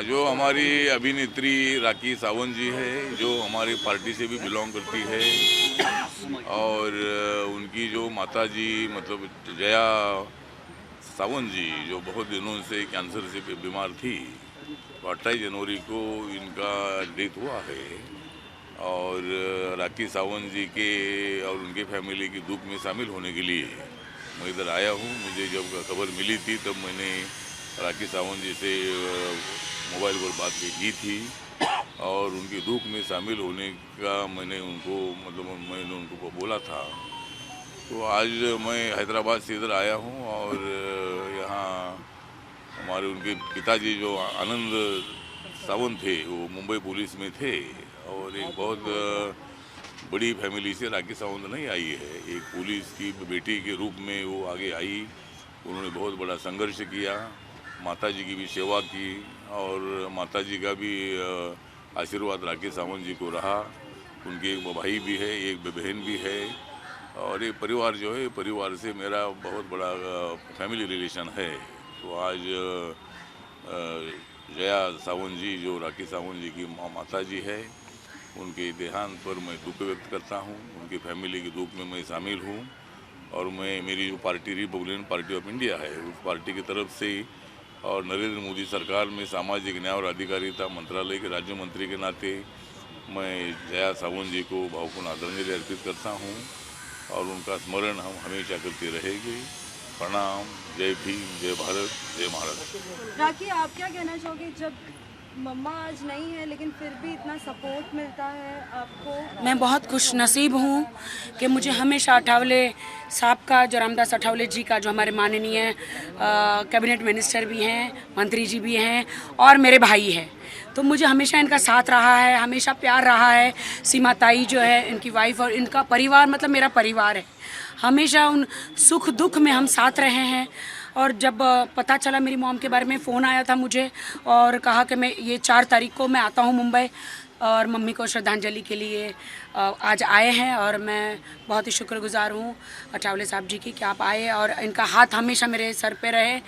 जो हमारी अभिनेत्री राखी सावंत जी है, जो हमारी पार्टी से भी बिलोंग करती है, और उनकी जो माता जी मतलब जया सावंत जी, जो बहुत दिनों से कैंसर से बीमार थी, 28 जनवरी को इनका डेथ हुआ है। और राखी सावंत जी के और उनके फैमिली की दुख में शामिल होने के लिए मैं इधर आया हूँ। मुझे जब खबर मिली थी तब मैंने राखी सावंत जी से मोबाइल पर बात की थी और उनके दुख में शामिल होने का मैंने उनको बोला था। तो आज मैं हैदराबाद से इधर आया हूँ और यहाँ हमारे उनके पिताजी जो आनंद सावंत थे वो मुंबई पुलिस में थे और एक बहुत बड़ी फैमिली से राखी सावंत नहीं आई है। एक पुलिस की बेटी के रूप में वो आगे आई। उन्होंने बहुत बड़ा संघर्ष किया, माताजी की भी सेवा की और माताजी का भी आशीर्वाद राखी सावंत जी को रहा। उनके एक भाई भी है, एक बहन भी है और ये परिवार जो है, परिवार से मेरा बहुत बड़ा फैमिली रिलेशन है। तो आज जया सावंत जी, जो राखी सावंत जी की माता जी है, उनके देहांत पर मैं दुख व्यक्त करता हूं। उनकी फैमिली के दुख में मैं शामिल हूं और मेरी जो party Republican party of India है, उस पार्टी की तरफ से और नरेंद्र मोदी सरकार में सामाजिक न्याय और अधिकारिता मंत्रालय के राज्य मंत्री के नाते मैं जया सावंत जी को भावपूर्ण आदरांजलि अर्पित करता हूं और उनका स्मरण हम हमेशा करते रहेंगे। प्रणाम। जय भीम, जय भारत, जय महाराष्ट्र। राखी, आप क्या कहना चाहोगे, जब मम्मा आज नहीं है लेकिन फिर भी इतना सपोर्ट मिलता है आपको? मैं बहुत खुश नसीब हूँ कि मुझे हमेशा अठावले साहब का, जो रामदास अठावले जी का, जो हमारे माननीय कैबिनेट मिनिस्टर भी हैं, मंत्री जी भी हैं और मेरे भाई हैं, तो मुझे हमेशा इनका साथ रहा है, हमेशा प्यार रहा है। सीमा ताई जो है, इनकी वाइफ और इनका परिवार मतलब मेरा परिवार है। हमेशा उन सुख दुख में हम साथ रहे हैं। और जब पता चला मेरी मॉम के बारे में, फ़ोन आया था मुझे और कहा कि मैं ये 4 तारीख को मैं आता हूँ मुंबई और मम्मी को श्रद्धांजलि के लिए आज आए हैं और मैं बहुत ही शुक्रगुजार हूँ अठावले साहब जी की कि आप आए और इनका हाथ हमेशा मेरे सर पे रहे।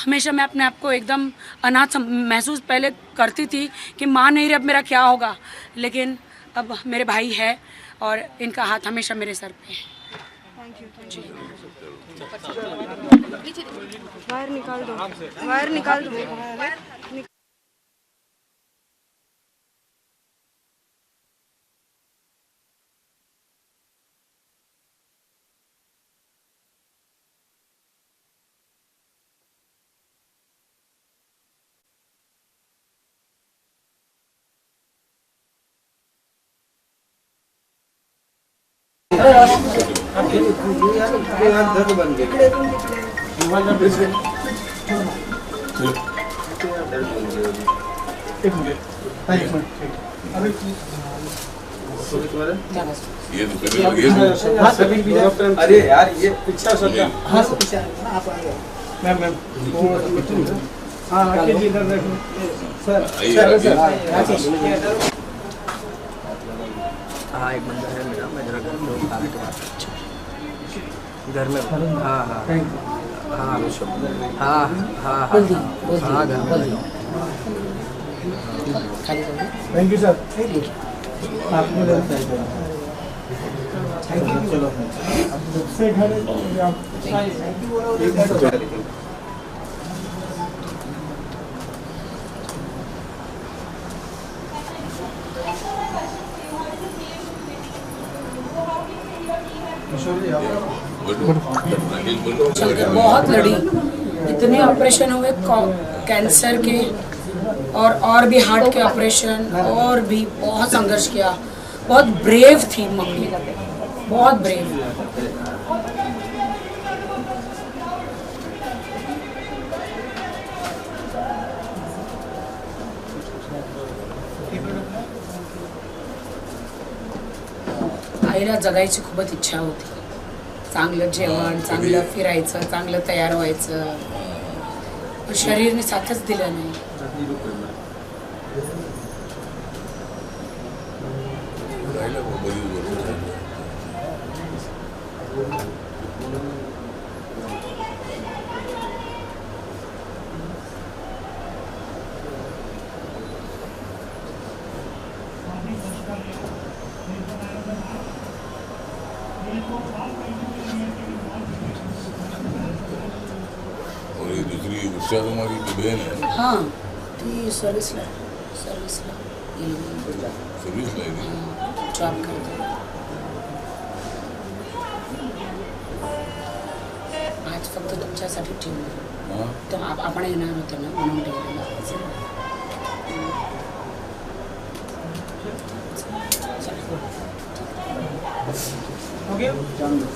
हमेशा मैं अपने आप को एकदम अनाथ महसूस पहले करती थी कि माँ नहीं रही, अब मेरा क्या होगा, लेकिन अब मेरे भाई है और इनका हाथ हमेशा मेरे सर पे है। Thank you. बाहर निकाल दो, बाहर निकाल दो। अरे यार ये पीछा सब। हाँ सर पीछा। मैम हाँ आके इधर देखो सर। हाँ एक बंदा है मेरा, मैं जरा घर में हाँ हाँ हाँ हाँ हाँ हाँ थैंक यू सर। आपको चलो से घर बहुत लड़ी, इतने ऑपरेशन हुए कैंसर के और भी हार्ट के ऑपरेशन, और भी बहुत संघर्ष किया। बहुत ब्रेव थी मम्मी, बहुत ब्रेव। आईला जगायची खूपच इच्छा होती। चांगलं जेवण, चांगलं फिरायचं, चांगलं तयार व्हायचं, पण शरीरने साथच दिलं नाही। और ये दूसरी उषा तुम्हारी की बहन है? हाँ, ती सर्विसला सर्विस लाई जॉब करते। आज फक्त तुमच्यासाठी ठेवलं, तर आपण येणार होतो ना म्हणून ठेवलं।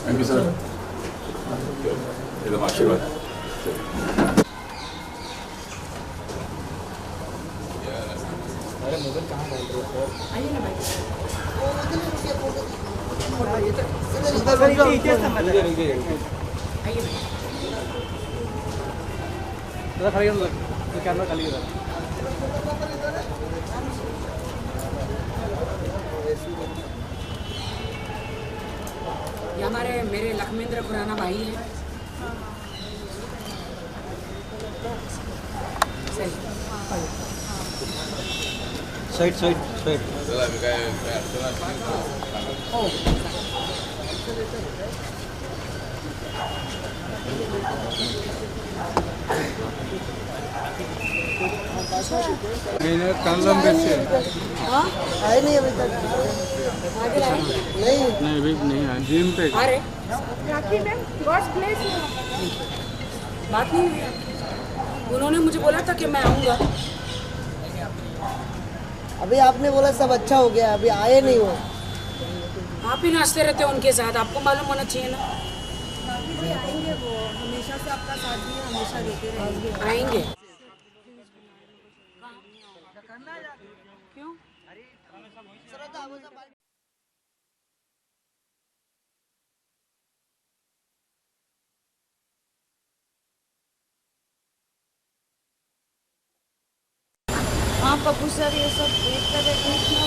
Thank you sir. एकदम आशीर्वाद। मोबाइल कहाँ डाल रहे हो? आइए ना भाई। कैमरा खाली करा। ये हमारे मेरे लखमेंद्र खुराना भाई है। सही साइड साइड साइड मैंने कलम बेचे आए नहीं अभी तक नहीं अभी नहीं आया जिम पे अरे राखी मैम गॉड्स ब्लेस यू। बात नहीं हुई। उन्होंने मुझे बोला था कि मैं आऊँगा। अभी आपने बोला सब अच्छा हो गया, अभी आए नहीं हो। आप ही नाचते रहते हो उनके साथ, आपको मालूम होना चाहिए ना। आएंगे वो, हमेशा से आपका साथ दिए, हमेशा देते रहेंगे। आएंगे क्यों? हाँ पप्पू सर ये सब देख कर इतना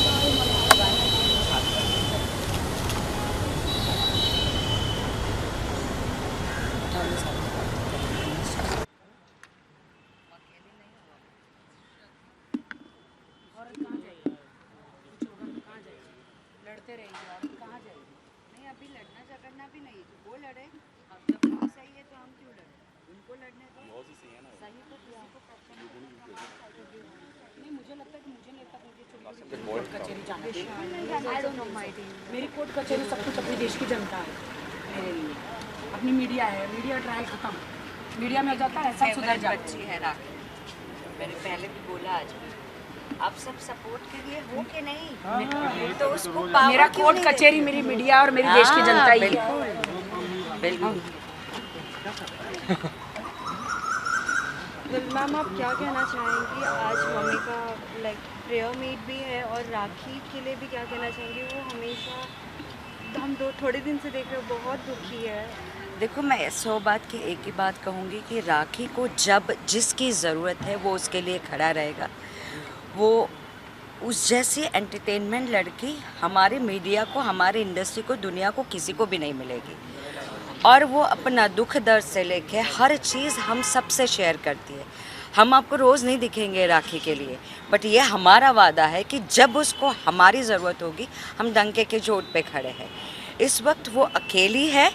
लड़ते रहेंगे और कहाँ जाएंगे? नहीं अभी लड़ना झगड़ना भी नहीं, वो लड़े अब जब वो सही है तो हम क्यों लड़े? उनको लड़ने दो। सही तो किसी को नहीं, मुझे लगता है कि मुझे नहीं लगता मुझे कोर्ट कचहरी जाना चाहिए। मेरी कोर्ट कचहरी सब कुछ अपने देश की जनता है मेरे लिए। अपनी मीडिया है, मीडिया ट्रायल खत्म, मीडिया में जाता है सब सुधर जाता है। अच्छी है राखी, मैंने पहले भी बोला आज भी, आप सब सपोर्ट के लिए हो कि नहीं, तो उसको मेरा कोर्ट कचहरी मेरी मीडिया और मेरे देश की जनता ही है। बिल्कुल। मैम आप क्या कहना चाहेंगी? आज मम्मी का लाइक प्रेयर मीट भी है और राखी के लिए भी क्या कहना चाहेंगी? वो हमेशा हम थोड़े दिन से देख रहे हो, बहुत दुखी है। देखो मैं 100 बात की एक ही बात कहूँगी कि राखी को जब जिसकी ज़रूरत है वो उसके लिए खड़ा रहेगा। वो उस जैसी एंटरटेनमेंट लड़की हमारे मीडिया को, हमारे इंडस्ट्री को, दुनिया को किसी को भी नहीं मिलेगी। और वो अपना दुख दर्द से लेके हर चीज़ हम सबसे शेयर करती है। हम आपको रोज़ नहीं दिखेंगे राखी के लिए, बट ये हमारा वादा है कि जब उसको हमारी ज़रूरत होगी हम डंके के चोट पे खड़े हैं। इस वक्त वो अकेली है,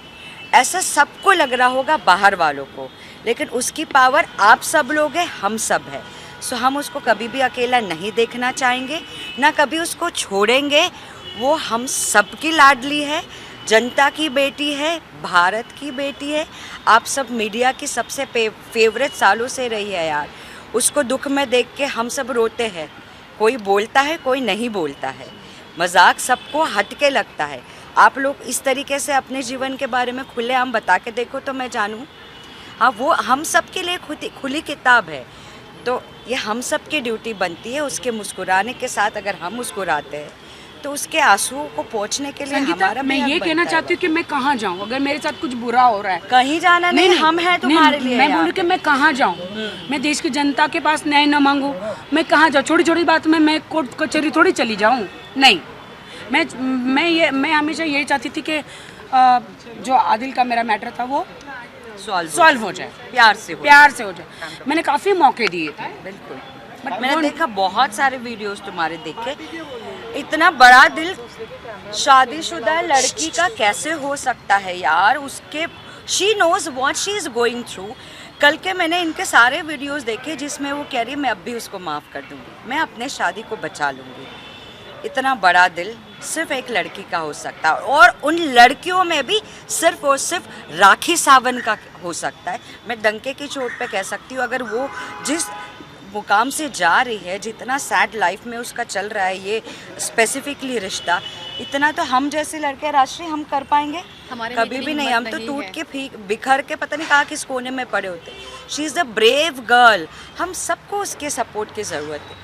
ऐसा सबको लग रहा होगा बाहर वालों को, लेकिन उसकी पावर आप सब लोग हैं, हम सब हैं। सो हम उसको कभी भी अकेला नहीं देखना चाहेंगे, ना कभी उसको छोड़ेंगे। वो हम सबकी लाडली है, जनता की बेटी है, भारत की बेटी है। आप सब मीडिया की सबसे फेवरेट सालों से रही है यार। उसको दुख में देख के हम सब रोते हैं, कोई बोलता है कोई नहीं बोलता है, मजाक सबको हट के लगता है। आप लोग इस तरीके से अपने जीवन के बारे में खुलेआम बता के देखो तो मैं जानूँ। हाँ, वो हम सब के लिए खुली किताब है, तो ये हम सब की ड्यूटी बनती है। उसके मुस्कुराने के साथ अगर हम मुस्कुराते हैं तो उसके आंसुओं को पहुंचने के लिए हमारा मैं ये कहना चाहती हूँ कि मैं कहाँ जाऊँ अगर मेरे साथ कुछ बुरा हो रहा है। कहीं जाना नहीं, हम हैं तुम्हारे लिए। मैं बोलूँ कि मैं कहाँ जाऊँ, मैं देश की जनता के पास न्याय न मांगूँ, मैं कहाँ जाऊँ? छोटी छोटी बात में मैं कोर्ट कचहरी थोड़ी चली जाऊँ। नहीं, मैं हमेशा यही चाहती थी कि जो आदिल का मेरा मैटर था वो सॉल्व हो जाए, प्यार से हो जाए। मैंने काफ़ी मौके दिए थे। बिल्कुल, बट मैंने देखा बहुत सारे वीडियोस तुम्हारे देखे। इतना बड़ा दिल शादीशुदा लड़की का कैसे हो सकता है यार? उसके she knows what she is going through. कल के मैंने इनके सारे वीडियोस देखे जिसमें वो कह रही है मैं अब भी उसको माफ़ कर दूँगी, मैं अपने शादी को बचा लूँगी। इतना बड़ा दिल सिर्फ एक लड़की का हो सकता है, और उन लड़कियों में भी सिर्फ और सिर्फ राखी सावंत का हो सकता है। मैं डंके की चोट पे कह सकती हूँ, अगर वो जिस मुकाम से जा रही है, जितना सैड लाइफ में उसका चल रहा है ये स्पेसिफिकली रिश्ता, इतना तो हम जैसे लड़के राष्ट्रीय हम कर पाएंगे कभी भी नहीं। हम तो टूट के बिखर के पता नहीं कहाँ किस कोने में पड़े होते। She is a brave girl, हम सबको उसके सपोर्ट की ज़रूरत है।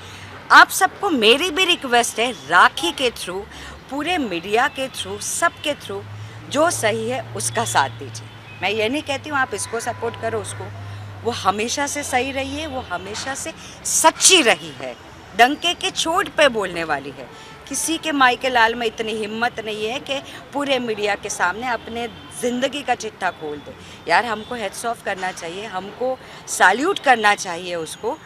आप सबको मेरी भी रिक्वेस्ट है, राखी के थ्रू, पूरे मीडिया के थ्रू, सबके थ्रू जो सही है उसका साथ दीजिए। मैं ये नहीं कहती हूँ आप इसको सपोर्ट करो उसको, वो हमेशा से सही रही है, वो हमेशा से सच्ची रही है, डंके के चोट पे बोलने वाली है। किसी के माई के लाल में इतनी हिम्मत नहीं है कि पूरे मीडिया के सामने अपने ज़िंदगी का चिट्ठा खोल दे। यार हमको हेड्स ऑफ करना चाहिए, हमको सैल्यूट करना चाहिए उसको।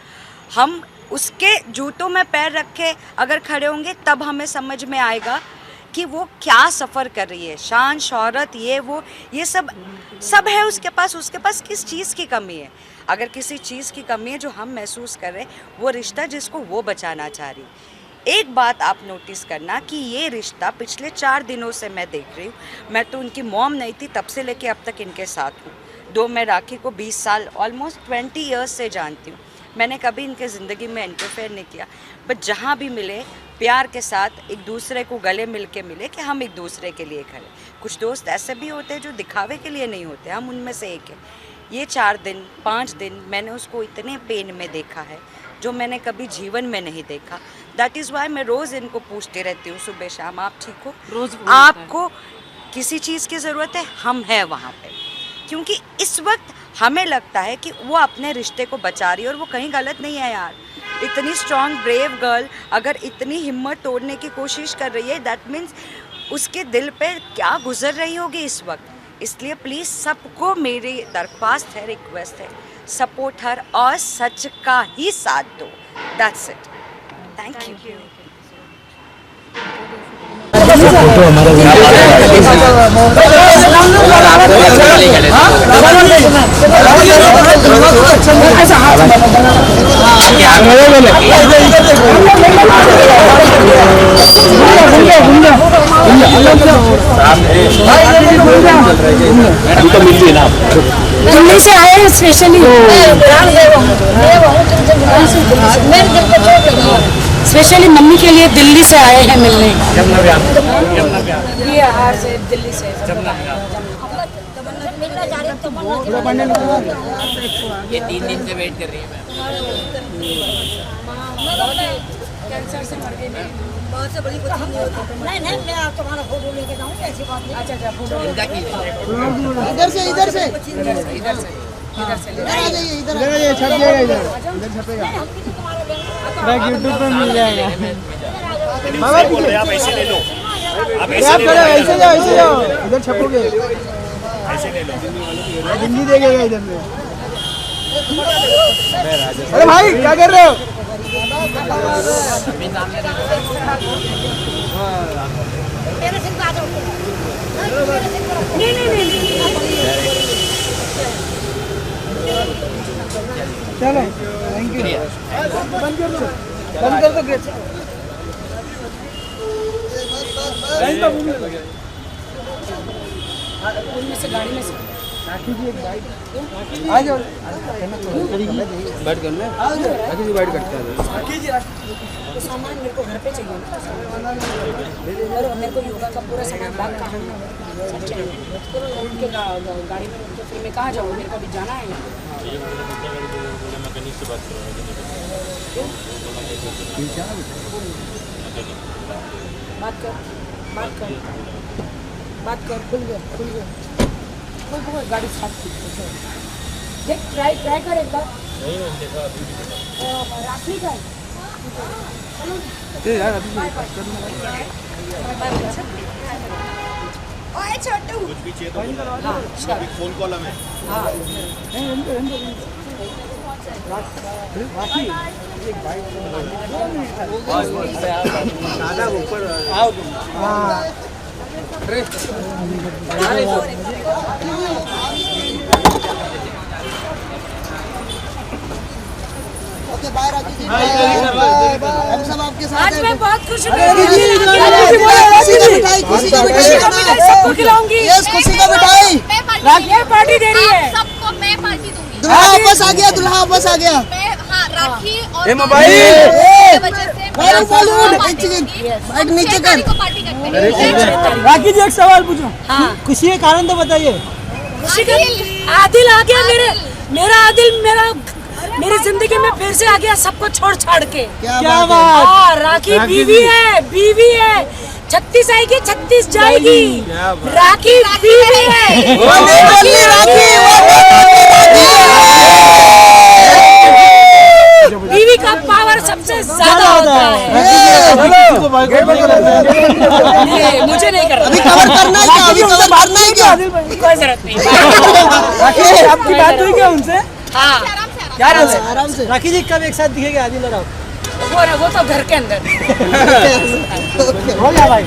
हम उसके जूतों में पैर रखे अगर खड़े होंगे तब हमें समझ में आएगा कि वो क्या सफ़र कर रही है। शान शोहरत ये सब है उसके पास किस चीज़ की कमी है। अगर किसी चीज़ की कमी है जो हम महसूस कर रहे हैं, वो रिश्ता जिसको वो बचाना चाह रही। एक बात आप नोटिस करना कि ये रिश्ता पिछले 4 दिनों से मैं देख रही हूँ। मैं तो उनकी मॉम नहीं थी तब से लेके अब तक इनके साथ हूँ। मैं राखी को 20 साल ऑलमोस्ट 20 ईयर्स से जानती हूँ। मैंने कभी इनके ज़िंदगी में इंटरफेयर नहीं किया, बट जहाँ भी मिले प्यार के साथ एक दूसरे को गले मिल के मिले कि हम एक दूसरे के लिए खड़े। कुछ दोस्त ऐसे भी होते हैं जो दिखावे के लिए नहीं होते, हम उनमें से एक है। ये 4 दिन 5 दिन मैंने उसको इतने पेन में देखा है जो मैंने कभी जीवन में नहीं देखा। दैट इज़ वाई मैं रोज़ इनको पूछती रहती हूँ सुबह शाम, आप ठीक हो, रोज़ आपको किसी चीज़ की ज़रूरत है, हम हैं वहाँ पे। क्योंकि इस वक्त हमें लगता है कि वो अपने रिश्ते को बचा रही है और वो कहीं गलत नहीं है यार। इतनी स्ट्रॉन्ग ब्रेव गर्ल अगर इतनी हिम्मत तोड़ने की कोशिश कर रही है, दैट मीन्स उसके दिल पे क्या गुजर रही होगी इस वक्त। इसलिए प्लीज़ सबको मेरी दरख्वास्त है, रिक्वेस्ट है, सपोर्ट हर और सच का ही साथ दो। That's it, thank you. Delhi से आए हैं स्पेशली, स्पेशली मम्मी के लिए दिल्ली से आए हैं मिलने। ये हार से दिल्ली से ये 3 दिन से वेट कर रही है। कैंसर से मर गई। बहुत से बड़ी कुछ नहीं होती। नहीं मैं आप तुम्हारा फोटो लेके जाऊंगी, ऐसी बात नहीं। अच्छा फोटो इधर से इधर से आ जाइए, इधर आ जाइए, छप जाएगा, इधर छपेगा, यूट्यूब पे मिल जाएगा। आप ऐसे ले लो, ऐसे जाओ, इधर छपोगे, ऐसे ले लो, हिंदी देखेगा इधर से। अरे भाई क्या कर रहे हो? चलो थैंक यू। बंद कर दो गेट। उनमें से गाड़ी में से राखी जी एक बाइट आ जाओ, बैठ कर ले, राखी जी बैठ करते हैं। राखी जी तो सामान मेरे को घर पे चाहिए ना, और मेरे को योगा का पूरा सामान बैग का उनके गाड़ी में उनके फिर मैं कहाँ जाऊँ, मेरे को अभी जाना है। बात कर खुल गया गाड़ी साफ की। देख ट्राई कर एक बार। राखी का यार अभी ओए छोटू कुछ भी चाहिए तो फोन कॉल में। राखी एक बाइट दादा ऊपर आओ तुम। हाँ बाय राखी जी, हम सब आपके साथ आज मैं बहुत खुश हूँ। खुशी का मिठाई सबको खिलाऊंगी। यस, खुशी का मिठाई राखी पार्टी दे रही है सबको। मैं पार्टी दूंगी। दुल्हा वापस आ गया, दुल्हा वापस आ गया। हाँ, राखी और ए मोबाइल नीचे कर। राखी जी एक सवाल पूछो। हाँ खुशी के कारण तो बताइए। खुशी का आदिल आ गया, मेरा आदिल मेरी जिंदगी में फिर से आ गया, सबको छोड़ छाड़ के। क्या बात। राखी बीवी है 36 आएगी 36 जाएगी। राखी बीवी है। बीवी का पावर सबसे ज्यादा होता है। मुझे नहीं करना। अभी कवर करना है क्या? अभी कवर करना है क्या? कोई जरूरत नहीं। राखी आपकी बात हुई क्या उनसे? हाँ क्या नाम है? आराम से। राखी जी कब एक साथ दिखेंगे आदिल और आप? वो तो घर के अंदर हो गया भाई।